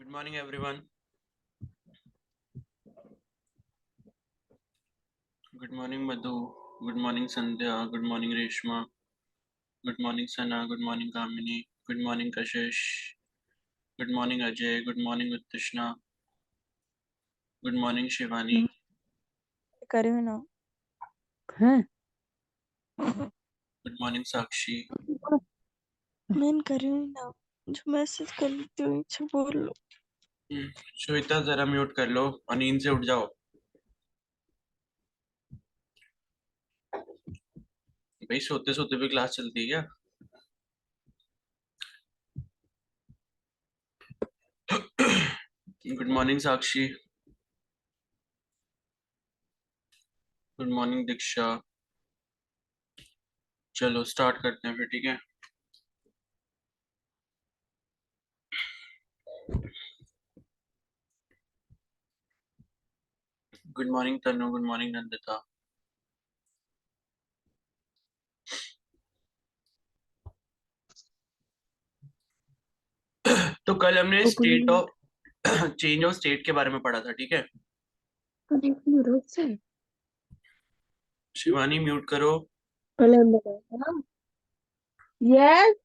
Good morning, everyone. Good morning, Madhu. Good morning, Sandhya. Good morning, Reshma. Good morning, Sana. Good morning, Kamini. Good morning, Kashish. Good morning, Ajay. Good morning, Uttishna. Good morning, Shivani. करी हुई ना हैं Good morning, Sakshi. मैंने करी हुई ना जो message कर लेती हूँ नीचे बोल लो। श्वेता जरा म्यूट कर लो और नींद से उठ जाओ। भाई सोते सोते भी क्लास चलती है क्या? Good morning Sakshi. Good morning Diksha. चलो स्टार्ट करते हैं फिर, ठीक है। Good morning Tanu. Good morning Nandita. तो कल हमने state of change of state के बारे में पढ़ा था, ठीक है। शिवानी म्यूट करो। यस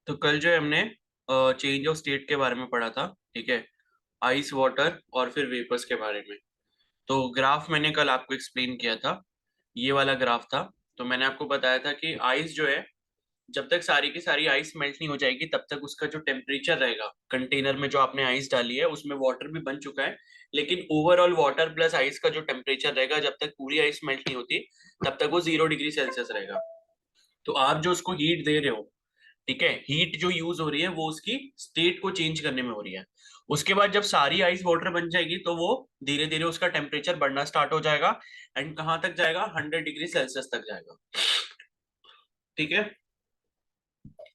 तो कल जो है हमने चेंज ऑफ स्टेट के बारे में पढ़ा था, ठीक है। आइस, वाटर और फिर वेपर्स के बारे में। तो ग्राफ मैंने कल आपको एक्सप्लेन किया था, ये वाला ग्राफ था। तो मैंने आपको बताया था कि आइस जो है, जब तक सारी की सारी आइस मेल्ट नहीं हो जाएगी तब तक उसका जो टेम्परेचर रहेगा, कंटेनर में जो आपने आइस डाली है उसमें वाटर भी बन चुका है, लेकिन ओवरऑल वाटर प्लस आइस का जो टेम्परेचर रहेगा जब तक पूरी आइस मेल्ट नहीं होती तब तक वो 0 डिग्री सेल्सियस रहेगा। तो आप जो उसको हीट दे रहे हो, ठीक है, हीट जो यूज हो रही है वो उसकी स्टेट को चेंज करने में हो रही है। उसके बाद जब सारी आइस वाटर बन जाएगी तो वो धीरे धीरे उसका टेम्परेचर बढ़ना स्टार्ट हो जाएगा एंड कहाँ तक जाएगा, 100 डिग्री सेल्सियस तक जाएगा, ठीक है।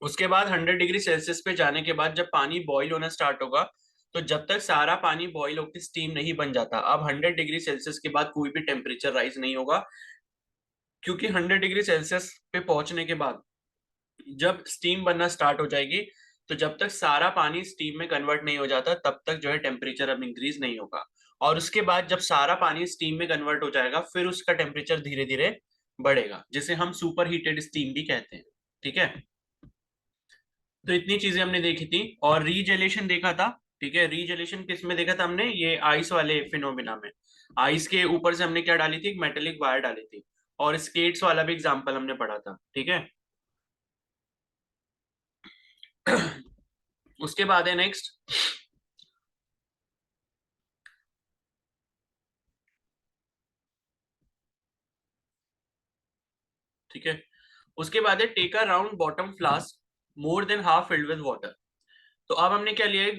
उसके बाद 100 डिग्री सेल्सियस पे जाने के बाद जब पानी बॉईल होना स्टार्ट होगा, तो जब तक सारा पानी बॉईल होकर स्टीम नहीं बन जाता, अब 100 डिग्री सेल्सियस के बाद कोई भी टेम्परेचर राइज नहीं होगा, क्योंकि 100 डिग्री सेल्सियस पे पहुंचने के बाद जब स्टीम बनना स्टार्ट हो जाएगी, तो जब तक सारा पानी स्टीम में कन्वर्ट नहीं हो जाता तब तक जो है टेम्परेचर अब इंक्रीज नहीं होगा। और उसके बाद जब सारा पानी स्टीम में कन्वर्ट हो जाएगा फिर उसका टेम्परेचर धीरे धीरे बढ़ेगा, जिसे हम सुपर हीटेड स्टीम भी कहते हैं, ठीक है। तो इतनी चीजें हमने देखी थी और रीजेलेशन देखा था, ठीक है। रीजेलेशन किस में देखा था हमने, ये आइस वाले फिनोमिना में। आइस के ऊपर से हमने क्या डाली थी, एक मेटेलिक वायर डाली थी। और स्केट्स वाला भी एग्जांपल हमने पढ़ा था, ठीक है। उसके बाद है नेक्स्ट, ठीक है। उसके बाद है take a round bottom flask more than half filled with water. तो अब हमने क्या लिया है,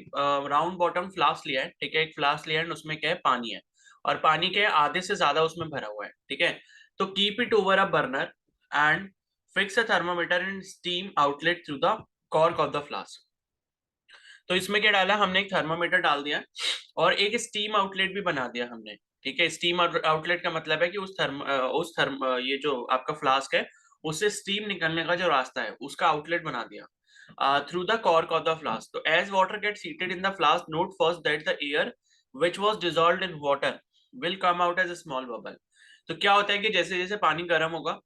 राउंड बॉटम फ्लास्क लिया है, ठीक है। एक फ्लास्क लिया है, उसमें क्या है, पानी है। और पानी के आधे से ज्यादा उसमें भरा हुआ है, ठीक है। तो keep it over a burner and fix a thermometer and steam outlet through the cork of the flask. तो इसमें क्या डाला हमने, एक थर्मामीटर डाल दिया और एक स्टीम आउटलेट भी बना दिया हमने, ठीक है। स्टीम आउटलेट का मतलब है कि ये जो आपका फ्लास्क है उससे स्टीम निकलने का जो रास्ता है उसका आउटलेट बना दिया through the cork of the flask. तो as water gets heated in the flask, note first that the air which was dissolved in water will come out as a small bubble. तो क्या होता है कि जैसे जैसे पानी गर्म होगा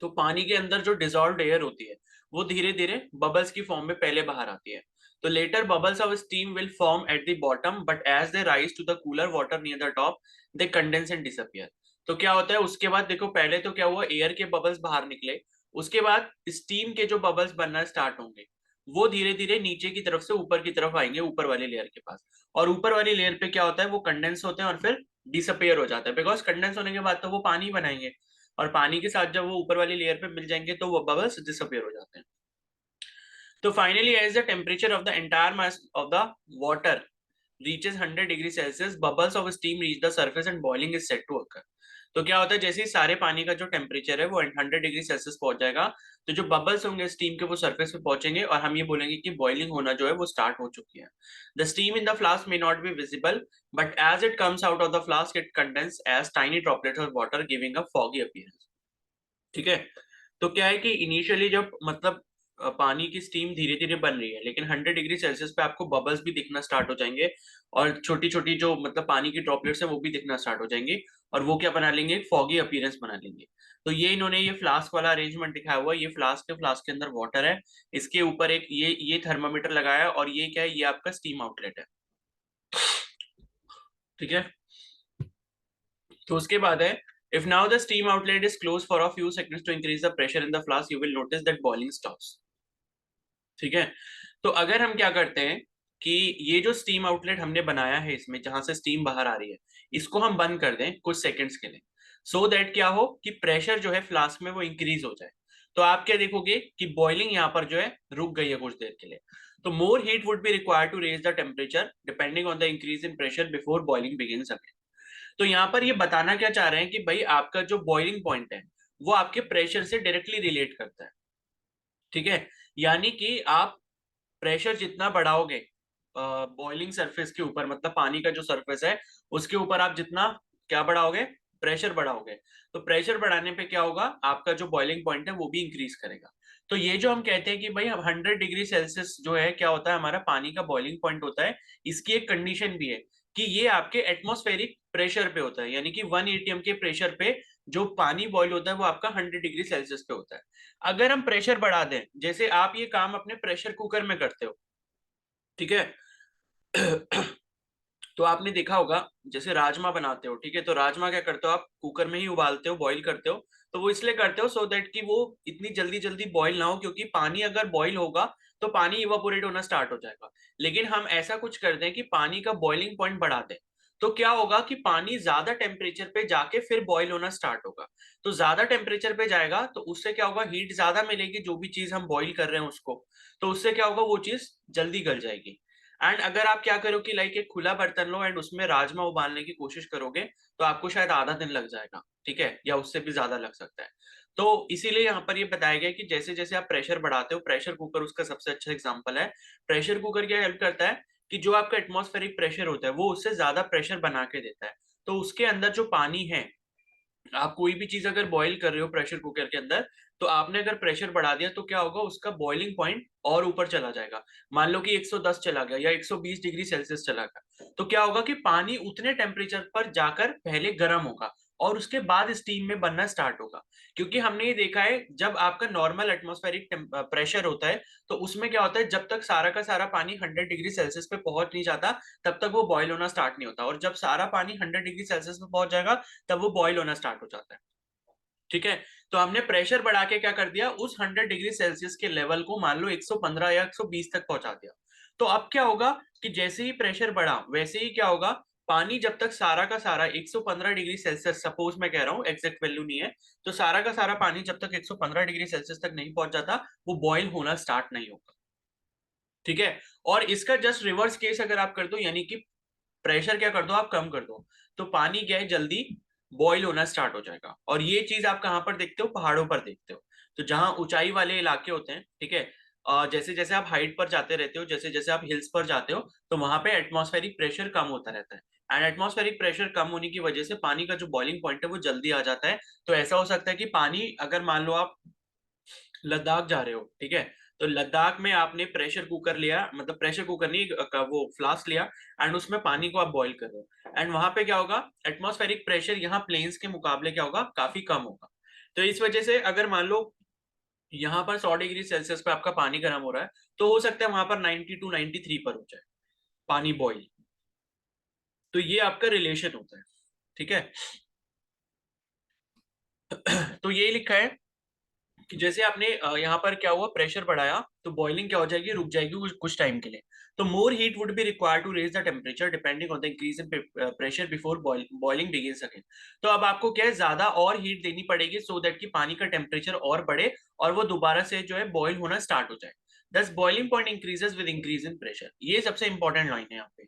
तो पानी के अंदर जो डिसॉल्व्ड एयर होती है वो धीरे धीरे बबल्स की फॉर्म में पहले बाहर आती है। तो later bubbles of steam will form at the bottom, but as they rise to the cooler water near the top they condense and disappear. तो क्या होता है उसके बाद, देखो पहले तो क्या हुआ, एयर के बबल्स बाहर निकले, उसके बाद स्टीम के जो बबल्स बनना स्टार्ट होंगे वो धीरे धीरे नीचे की तरफ से ऊपर की तरफ आएंगे, ऊपर वाली लेयर के पास। और ऊपर वाली लेयर पे क्या होता है, वो कंडेंस होते हैं और फिर डिसअपियर हो जाता है, बिकॉज कंडेंस होने के बाद तो वो पानी बनाएंगे और पानी के साथ जब वो ऊपर वाली लेयर पे मिल जाएंगे तो वो बबल्स डिसअपियर हो जाते हैं। तो finally as the temperature of the entire mass of the water reaches 100 degree Celsius, bubbles of steam reach the surface and boiling is set to occur. तो क्या होता है, जैसे ही सारे पानी का जो टेम्परेचर है वो 100 डिग्री सेल्सियस पहुंच जाएगा, तो जो बबल्स होंगे स्टीम के वो सरफेस पे पहुंचेंगे और हम ये बोलेंगे कि बॉइलिंग होना जो है वो स्टार्ट हो चुकी है। The steam in the flask may not be visible, but as it comes out of the flask it condense as tiny droplets of water giving a foggy appearance, ठीक है। तो क्या है कि इनिशियली जब मतलब पानी की स्टीम धीरे धीरे बन रही है, लेकिन 100 डिग्री सेल्सियस पे आपको बबल्स भी दिखना स्टार्ट हो जाएंगे, और छोटी छोटी जो मतलब पानी की ड्रॉपलेट्स है वो भी दिखना स्टार्ट हो जाएंगी, और वो क्या बना लेंगे, एक फॉगी अपीयरेंस बना लेंगे। तो ये इन्होंने ये फ्लास्क वाला अरेंजमेंट दिखाया हुआ है, ये फ्लास्क है, फ्लास्क के अंदर वाटर है, इसके ऊपर एक ये थर्मामीटर लगाया है, और ये क्या है, ये आपका स्टीम आउटलेट है। ठीक है, तो उसके बाद है, if now the steam outlet is closed for a few seconds to increase the pressure in the flask, you will notice that boiling stops। ठीक है, तो अगर हम क्या करते हैं कि ये जो स्टीम आउटलेट हमने बनाया है, इसमें जहां से स्टीम बाहर आ रही है, इसको हम बंद कर दें कुछ सेकंड्स के लिए, सो दैट क्या हो कि प्रेशर जो है फ्लास्क में वो इंक्रीज हो जाए। तो आप क्या देखोगे कि बॉइलिंग यहाँ पर जो है रुक गई है कुछ देर के लिए। तो more heat would be required to raise the temperature depending on the increase in pressure before boiling begins again. तो यहाँ पर ये बताना क्या चाह रहे हैं कि भाई आपका जो बॉइलिंग पॉइंट है वो आपके प्रेशर से डायरेक्टली रिलेट करता है। ठीक है, यानी कि आप प्रेशर जितना बढ़ाओगे बॉइलिंग सरफेस के ऊपर, मतलब पानी का जो सरफेस है उसके ऊपर आप जितना क्या बढ़ाओगे, प्रेशर बढ़ाओगे, तो प्रेशर बढ़ाने पे क्या होगा, आपका जो बॉइलिंग पॉइंट है वो भी इंक्रीज करेगा। तो ये जो हम कहते हैं कि भाई 100 डिग्री सेल्सियस जो है क्या होता है, हमारा पानी का बॉइलिंग पॉइंट होता है, इसकी एक कंडीशन भी है कि ये आपके एटमॉस्फेरिक प्रेशर पे होता है, यानी कि 1 atm के प्रेशर पे जो पानी बॉईल होता है वो आपका 100 डिग्री सेल्सियस पे होता है। अगर हम प्रेशर बढ़ा दें, जैसे आप ये काम अपने प्रेशर कुकर में करते हो, ठीक है, तो आपने देखा होगा जैसे राजमा बनाते हो, ठीक है, तो राजमा क्या करते हो, आप कुकर में ही उबालते हो, बॉईल करते हो। तो वो इसलिए करते हो सो दैट कि वो इतनी जल्दी जल्दी बॉईल ना हो, क्योंकि पानी अगर बॉईल होगा तो पानी इवापोरेट होना स्टार्ट हो जाएगा। लेकिन हम ऐसा कुछ कर दें कि पानी का बॉइलिंग पॉइंट बढ़ा दें, तो क्या होगा कि पानी ज्यादा टेम्परेचर पे जाके फिर बॉईल होना स्टार्ट होगा। तो ज्यादा टेम्परेचर पे जाएगा तो उससे क्या होगा, हीट ज्यादा मिलेगी जो भी चीज हम बॉईल कर रहे हैं उसको, तो उससे क्या होगा, वो चीज जल्दी गल जाएगी। एंड अगर आप क्या करो कि लाइक एक खुला बर्तन लो एंड उसमें राजमा उबालने की कोशिश करोगे, तो आपको शायद आधा दिन लग जाएगा, ठीक है, या उससे भी ज्यादा लग सकता है। तो इसीलिए यहाँ पर ये बताया गया कि जैसे जैसे आप प्रेशर बढ़ाते हो, प्रेशर कुकर उसका सबसे अच्छा एग्जांपल है। प्रेशर कुकर क्या हेल्प करता है कि जो आपका एटमॉस्फेरिक प्रेशर होता है वो उससे ज्यादा प्रेशर बना के देता है। तो उसके अंदर जो पानी है, आप कोई भी चीज अगर बॉईल कर रहे हो प्रेशर कुकर के अंदर, तो आपने अगर प्रेशर बढ़ा दिया तो क्या होगा, उसका बॉइलिंग पॉइंट और ऊपर चला जाएगा। मान लो कि 110 चला गया या 120 डिग्री सेल्सियस चला गया, तो क्या होगा कि पानी उतने टेम्परेचर पर जाकर पहले गर्म होगा और उसके बाद स्टीम में बनना स्टार्ट होगा। क्योंकि हमने ये देखा है जब आपका नॉर्मल एटमॉस्फेरिक प्रेशर होता है, तो उसमें क्या होता है, जब तक सारा का सारा पानी 100 डिग्री सेल्सियस पे पहुंच नहीं जाता तब तक वो बॉयल होना स्टार्ट नहीं होता, और जब सारा पानी 100 डिग्री सेल्सियस पे पहुंच जाएगा तब वो बॉयल होना स्टार्ट हो जाता है। ठीक है, तो हमने प्रेशर बढ़ा के क्या कर दिया, उस 100 डिग्री सेल्सियस के लेवल को मान लो 115 या 120 तक पहुंचा दिया। तो अब क्या होगा कि जैसे ही प्रेशर बढ़ा वैसे ही क्या होगा, पानी जब तक सारा का सारा 115 डिग्री सेल्सियस, सपोज मैं कह रहा हूँ, एग्जैक्ट वैल्यू नहीं है, तो सारा का सारा पानी जब तक 115 डिग्री सेल्सियस तक नहीं पहुंच जाता वो बॉयल होना स्टार्ट नहीं होगा। ठीक है, और इसका जस्ट रिवर्स केस अगर आप कर दो, यानी कि प्रेशर क्या कर दो, आप कम कर दो, तो पानी क्या है, जल्दी बॉईल होना स्टार्ट हो जाएगा। और ये चीज आप कहाँ पर देखते हो, पहाड़ों पर देखते हो। तो जहां ऊंचाई वाले इलाके होते हैं, ठीक है, जैसे जैसे आप हाइट पर जाते रहते हो, जैसे जैसे आप हिल्स पर जाते हो, तो वहां पे एटमॉस्फेरिक प्रेशर कम होता रहता है। एंड एटमॉस्फेरिक प्रेशर कम होने की वजह से पानी का जो बॉइलिंग पॉइंट है वो जल्दी आ जाता है। तो ऐसा हो सकता है कि पानी, अगर मान लो आप लद्दाख जा रहे हो, ठीक है, तो लद्दाख में आपने प्रेशर कुकर लिया, मतलब प्रेशर कुकर नहीं, वो फ्लास्क लिया, एंड उसमें पानी को आप बॉईल कर रहे हो, एंड वहां पे क्या होगा, एटमॉस्फेरिक प्रेशर यहाँ प्लेन्स के मुकाबले क्या होगा, काफी कम होगा। तो इस वजह से अगर मान लो यहाँ पर 100 डिग्री सेल्सियस पे आपका पानी गर्म हो रहा है, तो हो सकता है वहां पर 92 93 पर हो जाए पानी बॉईल। तो ये आपका रिलेशन होता है। ठीक है, तो ये लिखा है कि जैसे आपने यहाँ पर क्या हुआ, प्रेशर बढ़ाया तो बॉइलिंग क्या हो जाएगी, रुक जाएगी कुछ टाइम के लिए। तो more heat would be required to raise the temperature depending on the increase in pressure before boiling begins again. तो अब आपको क्या है, ज्यादा और हीट देनी पड़ेगी सो दैट कि पानी का टेम्परेचर और बढ़े और वो दोबारा से जो है बॉईल होना स्टार्ट हो जाए। दस boiling point increases with increase in pressure, ये सबसे इंपॉर्टेंट लाइन है यहाँ पे।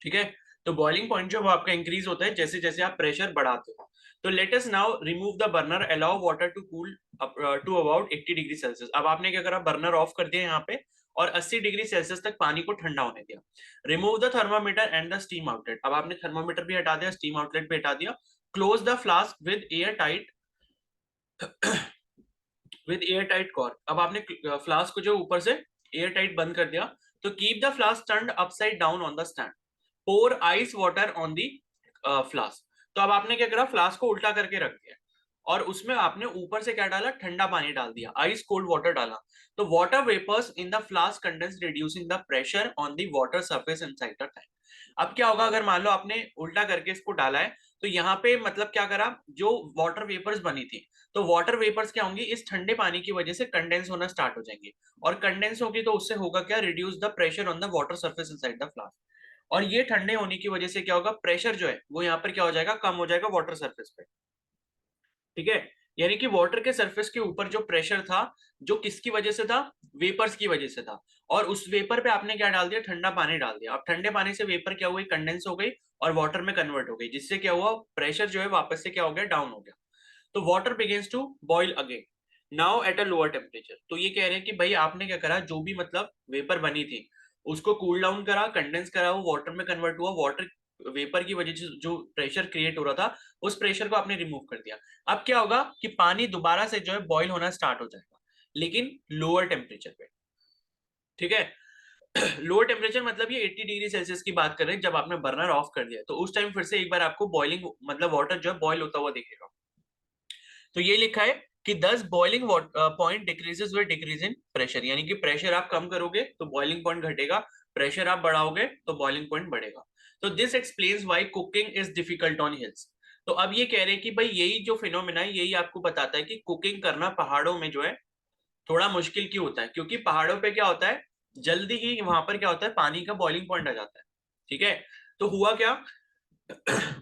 ठीक है, तो बॉइलिंग पॉइंट जो वो आपका इंक्रीज होता है जैसे जैसे आप प्रेशर बढ़ाते हो। तो let us now remove the burner, allow water to cool to about 80 degree Celsius. अब आपने क्या करा, बर्नर ऑफ कर दिया यहाँ पे और 80 डिग्री सेल्सियस तक पानी को ठंडा होने दिया। Remove the thermometer and the steam outlet. अब आपने थर्मामीटर भी हटा दिया, स्टीम आउटलेट भी हटा दिया, close the flask with air tight with air tight cork. अब आपने फ्लास्क को जो ऊपर से एयर टाइट बंद कर दिया, तो keep the flask turned upside down on the stand, pour ice water on the flask. तो अब आपने क्या करा, फ्लास्क को उल्टा करके रख दिया और उसमें आपने ऊपर से क्या डाला, ठंडा पानी डाल दिया, आइस कोल्ड वाटर डाला। तो water vapours in the flask condense, reducing the pressure on the water surface inside the tank. अब क्या होगा, अगर मान लो आपने उल्टा करके इसको डाला है, तो यहाँ पे मतलब क्या करा, जो वाटर वेपर्स बनी थी, तो वाटर वेपर्स क्या होंगी, इस ठंडे पानी की वजह से कंडेंस होना स्टार्ट हो जाएंगे, और कंडेंस होगी तो उससे होगा क्या, reduce the pressure on the water surface inside the flask. और ये ठंडे होने की वजह से क्या होगा, प्रेशर जो है वो यहाँ पर क्या हो जाएगा, कम हो जाएगा वाटर सरफेस पे। ठीक है, यानी कि वाटर के सरफेस के ऊपर जो प्रेशर था, जो किसकी वजह से था, वेपर्स की वजह से था, और उस वेपर पे आपने क्या डाल दिया, ठंडा पानी डाल दिया। अब ठंडे पानी से वेपर क्या हुई, कंडेंस हो गई और वाटर में कन्वर्ट हो गई, जिससे क्या हुआ, प्रेशर जो है वापस से क्या हो गया, डाउन हो गया। तो water begins to boil again, now at a lower temperature. तो ये कह रहे हैं कि भाई आपने क्या करा, जो भी मतलब वेपर बनी थी उसको कूल डाउन करा, कंडेंस करा, वो वाटर में कन्वर्ट हुआ, वाटर वेपर की वजह से जो प्रेशर क्रिएट हो रहा था, उस प्रेशर को आपने रिमूव कर दिया। अब क्या होगा कि पानी दोबारा से जो है बॉईल होना स्टार्ट हो जाएगा, लेकिन लोअर टेम्परेचर पे। ठीक है, लोअर टेम्परेचर मतलब ये 80 डिग्री सेल्सियस की बात कर रहे हैं, जब आपने बर्नर ऑफ कर दिया तो उस टाइम फिर से एक बार आपको बॉइलिंग मतलब वाटर जो है बॉईल होता हुआ दिखेगा। तो ये लिखा है कि 10 boiling point decreases with decrease in pressure, यानी कि प्रेशर आप कम करोगे तो बॉइलिंग पॉइंट घटेगा, प्रेशर आप बढ़ाओगे तो बॉइलिंग पॉइंट बढ़ेगा। तो this explains why cooking is difficult on hills. तो अब ये कह रहे हैं कि भाई यही जो फिनोमिना है यही आपको बताता है कि कुकिंग करना पहाड़ों में जो है थोड़ा मुश्किल क्यों होता है, क्योंकि पहाड़ों पे क्या होता है, जल्दी ही वहां पर क्या होता है, पानी का बॉइलिंग पॉइंट आ जाता है। ठीक है, तो हुआ क्या,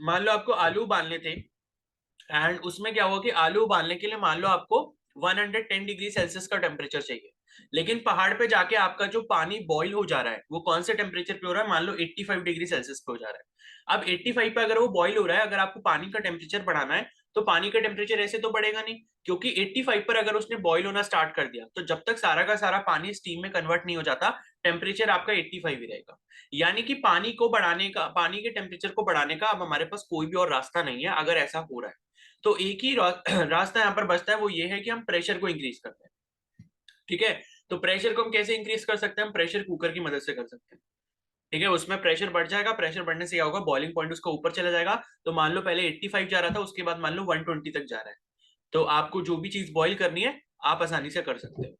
मान लो आपको आलू उबालने थे, एंड उसमें क्या हुआ कि आलू उबालने के लिए मान लो आपको 110 डिग्री सेल्सियस का टेम्परेचर चाहिए, लेकिन पहाड़ पे जाके आपका जो पानी बॉईल हो जा रहा है वो कौन से टेम्परेचर पे हो रहा है, मान लो 85 डिग्री सेल्सियस पे हो जा रहा है। अब 85 पे अगर वो बॉईल हो रहा है, अगर आपको पानी का टेम्परेचर बढ़ाना है तो पानी का टेम्परेचर ऐसे तो बढ़ेगा नहीं, क्योंकि 85 पर अगर उसने बॉईल होना स्टार्ट कर दिया तो जब तक सारा का सारा पानी स्टीम में कन्वर्ट नहीं हो जाता, टेम्परेचर आपका 85 ही रहेगा। यानी कि पानी को बढ़ाने का, पानी के टेम्परेचर को बढ़ाने का अब हमारे पास कोई भी और रास्ता नहीं है अगर ऐसा हो रहा है। तो एक ही रास्ता यहाँ पर बचता है, वो ये है कि हम प्रेशर को इंक्रीज करते हैं। ठीक है, तो प्रेशर को हम कैसे इंक्रीज कर सकते हैं, हम प्रेशर कुकर की मदद से कर सकते हैं। ठीक है, उसमें प्रेशर बढ़ जाएगा, प्रेशर बढ़ने से क्या होगा, बॉइलिंग पॉइंट उसका ऊपर चला जाएगा। तो मान लो पहले 85 जा रहा था, उसके बाद मान लो 120 तक जा रहा है, तो आपको जो भी चीज बॉईल करनी है आप आसानी से कर सकते हो।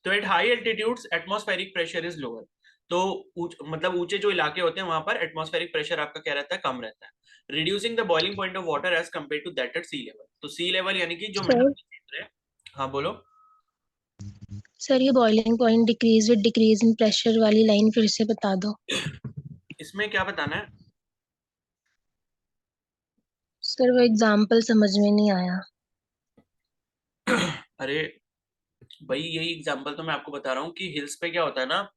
तो at high altitudes atmospheric pressure is lower. तो मतलब ऊंचे जो इलाके होते हैं वहां पर एटमॉस्फेरिक प्रेशर आपका क्या रहता है, कम रहता है, reducing the boiling point of water as compare to that at sea level. तो सी लेवल यानी कि जो मिडल सर क्षेत्र है। हाँ बोलो। सर ये boiling point decrease with decrease in pressure वाली लाइन फिर से बता दो। इसमें क्या बताना है, सर वो एग्जाम्पल समझ में नहीं आया। अरे भाई यही एग्जांपल तो मैं आपको बता रहा हूँ कि हिल्स पे क्या होता है ना,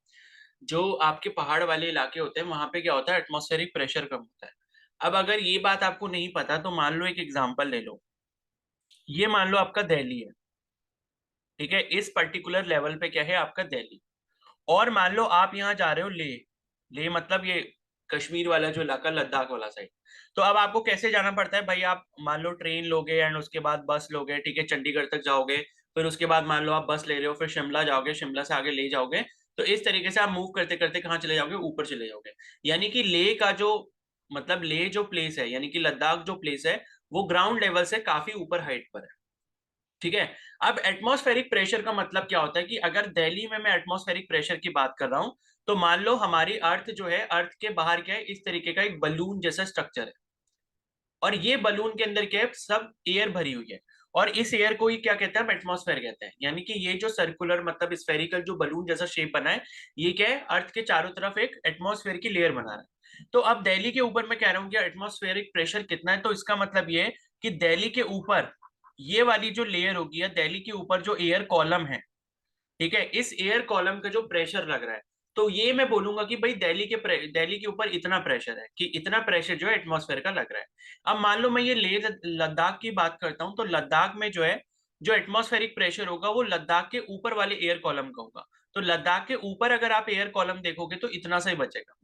जो आपके पहाड़ वाले इलाके होते हैं वहां पे क्या होता है, एटमॉस्फेरिक प्रेशर कम होता है। अब अगर ये बात आपको नहीं पता तो मान लो एक एग्जांपल ले लो, ये मान लो आपका दिल्ली है। ठीक है, इस पर्टिकुलर लेवल पे क्या है आपका दिल्ली, और मान लो आप यहाँ जा रहे हो ले, ले मतलब ये कश्मीर वाला जो इलाका, लद्दाख वाला साइड। तो अब आपको कैसे जाना पड़ता है भाई, आप मान लो ट्रेन लोगे एंड उसके बाद बस लोगे, ठीक है, चंडीगढ़ तक जाओगे, फिर उसके बाद मान लो आप बस ले रहे हो, फिर शिमला जाओगे, शिमला से आगे ले जाओगे। तो इस तरीके से आप मूव करते करते कहाँ चले जाओगे, ऊपर चले जाओगे। यानी कि ले का जो मतलब ले जो प्लेस है, यानी कि लद्दाख जो प्लेस है, वो ग्राउंड लेवल से काफी ऊपर हाइट पर है। ठीक है, अब एटमॉस्फेरिक प्रेशर का मतलब क्या होता है कि अगर दिल्ली में मैं एटमॉस्फेरिक प्रेशर की बात कर रहा हूं, तो मान लो हमारी अर्थ जो है, अर्थ के बाहर क्या है, इस तरीके का एक बलून जैसा स्ट्रक्चर है, और ये बलून के अंदर क्या है, सब एयर भरी हुई है, और इस एयर को ही क्या कहते हैं, हम एटमॉस्फेयर कहते हैं। यानी कि ये जो सर्कुलर मतलब स्फेरिकल जो बलून जैसा शेप बना है, ये क्या है, अर्थ के चारों तरफ एक एटमॉस्फेयर की लेयर बना रहा है। तो अब दिल्ली के ऊपर मैं कह रहा हूँ कि एटमॉस्फेरिक प्रेशर कितना है, तो इसका मतलब ये है कि दिल्ली के ऊपर ये वाली जो लेयर होगी, या दिल्ली के ऊपर जो एयर कॉलम है, ठीक है, इस एयर कॉलम का जो प्रेशर लग रहा है, तो ये मैं बोलूंगा कि भाई दिल्ली के ऊपर इतना प्रेशर है, कि इतना प्रेशर जो है एटमॉस्फेयर का लग रहा है। अब मान लो मैं ये ले लद्दाख की बात करता हूँ, तो लद्दाख में जो है, जो एटमॉस्फेरिक प्रेशर होगा वो लद्दाख के ऊपर वाले एयर कॉलम का होगा। तो लद्दाख के ऊपर अगर आप एयर कॉलम देखोगे तो इतना सा ही बचेगा।